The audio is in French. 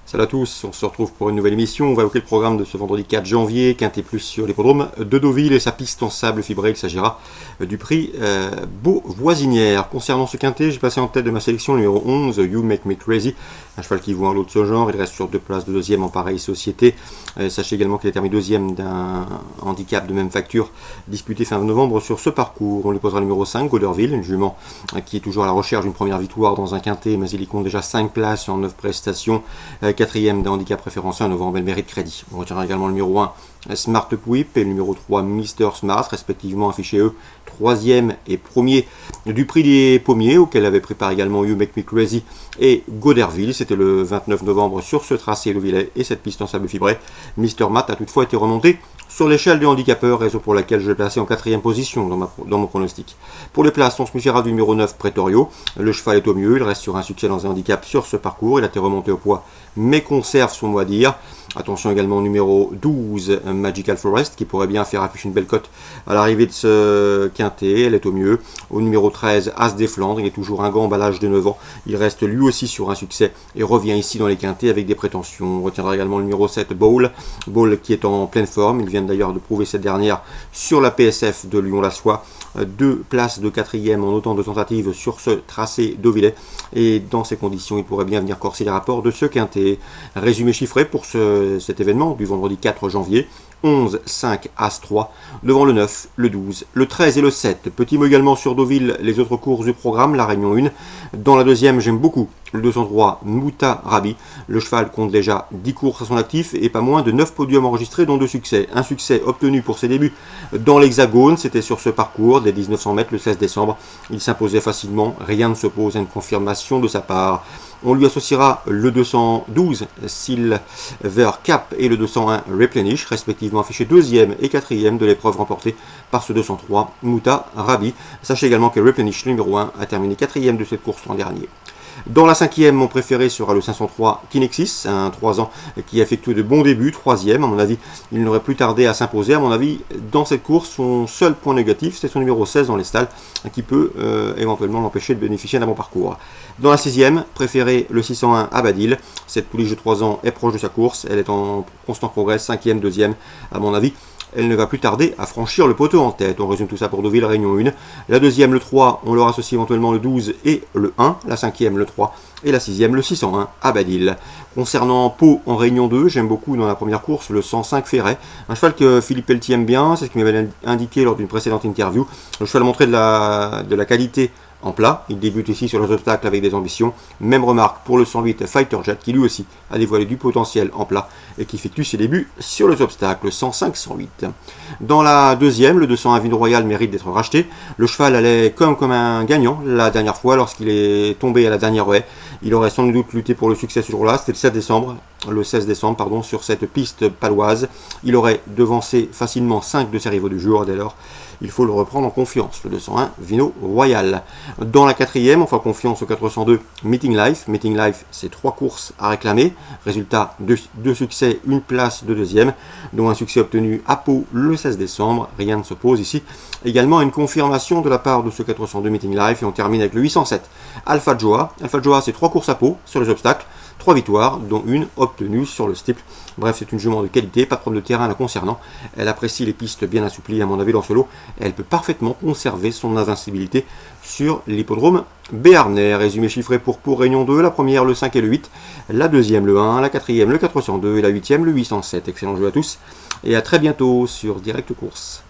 Salut à tous, on se retrouve pour une nouvelle émission. On va évoquer le programme de ce vendredi 4 janvier, Quintet Plus sur l'hippodrome de Deauville et sa piste en sable fibré. Il s'agira du prix Beauvoisinière. Concernant ce Quintet, j'ai passé en tête de ma sélection le numéro 11, You Make Me Crazy, un cheval qui vaut un lot de ce genre. Il reste sur 2 places de deuxième en pareille société. Sachez également qu'il est terminé deuxième d'un handicap de même facture disputé fin novembre sur ce parcours. On lui posera le numéro 5, Goderville, une jument qui est toujours à la recherche d'une première victoire dans un Quintet, mais il y compte déjà 5 places en 9 prestations. Quatrième d'un handicap préférentiel à novembre, elle mérite crédit. On retiendra également le numéro 1, Smart Whip, et le numéro 3, Mr Smart, respectivement affichés eux 3e et 1er du prix des pommiers, auquel avait préparé également You Make Me Crazy et Goderville. C'était le 29 novembre sur ce tracé de Villers et cette piste en sable fibré. Mr Matt a toutefois été remonté sur l'échelle du handicapeur, raison pour laquelle je l'ai placé en 4e position dans mon pronostic. Pour les places, on se méfiera du numéro 9, Pretorio. Le cheval est au mieux, il reste sur un succès dans un handicap sur ce parcours. Il a été remonté au poids, mais conserve son mot à dire. Attention également au numéro 12, Magical Forest, qui pourrait bien faire afficher une belle cote à l'arrivée de ce Quintet. Elle est au mieux. Au numéro 13, As des Flandres, il est toujours un gant à l'âge de 9 ans. Il reste lui aussi sur un succès et revient ici dans les Quintets avec des prétentions. On retiendra également le numéro 7, Bowl qui est en pleine forme. Il vient d'ailleurs de prouver cette dernière sur la PSF de Lyon-la-Soie. 2 places de 4e en autant de tentatives sur ce tracé d'Auvillers. Et dans ces conditions, il pourrait bien venir corser les rapports de ce Quintet. Résumé chiffré pour cet événement du vendredi 4 janvier. 11, 5, As 3, devant le 9, le 12, le 13 et le 7. Petit mot également sur Deauville, les autres courses du programme, la Réunion 1. Dans la deuxième, j'aime beaucoup le 203, Mouta Rabi. Le cheval compte déjà 10 courses à son actif et pas moins de 9 podiums enregistrés, dont 2 succès. Un succès obtenu pour ses débuts dans l'Hexagone, c'était sur ce parcours, des 1900 mètres le 16 décembre. Il s'imposait facilement, rien ne s'oppose à une confirmation de sa part. On lui associera le 212 Silver Cap et le 201 Replenish, respectivement affichés 2e et 4e de l'épreuve remportée par ce 203 Mouta Rabi. Sachez également que Replenish, le numéro 1, a terminé 4e de cette course l'an dernier. Dans la 5e, mon préféré sera le 503 Kinexis, un 3 ans qui a effectué de bons débuts, 3e. À mon avis, il n'aurait plus tardé à s'imposer. À mon avis, dans cette course, son seul point négatif, c'est son numéro 16 dans les stalles, qui peut éventuellement l'empêcher de bénéficier d'un bon parcours. Dans la 6e, préféré le 601 Abadil. Cette pouliche de 3 ans est proche de sa course. Elle est en constant progrès, 5e, 2e. À mon avis, elle ne va plus tarder à franchir le poteau en tête. On résume tout ça pour Deauville, Réunion 1. La 2e, le 3, on leur associe éventuellement le 12 et le 1. La 5e, le 3. Et la 6e, le 601, Abadil. Concernant Pau en Réunion 2, j'aime beaucoup dans la première course le 105 Ferret. Un cheval que Philippe Pelletier aime bien, c'est ce qu'il m'avait indiqué lors d'une précédente interview. Le cheval montrait de la qualité en plat. Il débute ici sur les obstacles avec des ambitions. Même remarque pour le 108 Fighter Jet qui lui aussi a dévoilé du potentiel en plat et qui effectue ses débuts sur les obstacles 105-108. Dans la deuxième, le 201 Vino Royal mérite d'être racheté. Le cheval allait comme un gagnant la dernière fois lorsqu'il est tombé à la dernière haie. Il aurait sans doute lutté pour le succès ce jour-là. C'était le 16 décembre, sur cette piste paloise. Il aurait devancé facilement 5 de ses rivaux du jour. Dès lors, il faut le reprendre en confiance, le 201 Vino Royal. Dans la 4e, on fait confiance au 402 Meeting Life. Meeting Life, c'est 3 courses à réclamer. Résultat, 2 succès, 1 place de 2e, dont un succès obtenu à Pau le 16 décembre. Rien ne s'oppose ici. Également une confirmation de la part de ce 402 Meeting Life. Et on termine avec le 807 Alpha Joa. Alpha Joa, c'est 3 courses à Pau sur les obstacles. 3 victoires, dont une obtenue sur le steeple. Bref, c'est une jument de qualité, pas de problème de terrain la concernant. Elle apprécie les pistes bien assouplies, à mon avis, dans ce lot. Elle peut parfaitement conserver son invincibilité sur l'hippodrome béarnais. Résumé chiffré pour Pau Réunion 2, la première le 5 et le 8, la deuxième le 1, la quatrième le 402 et la 8e le 807. Excellent jeu à tous et à très bientôt sur Direct Course.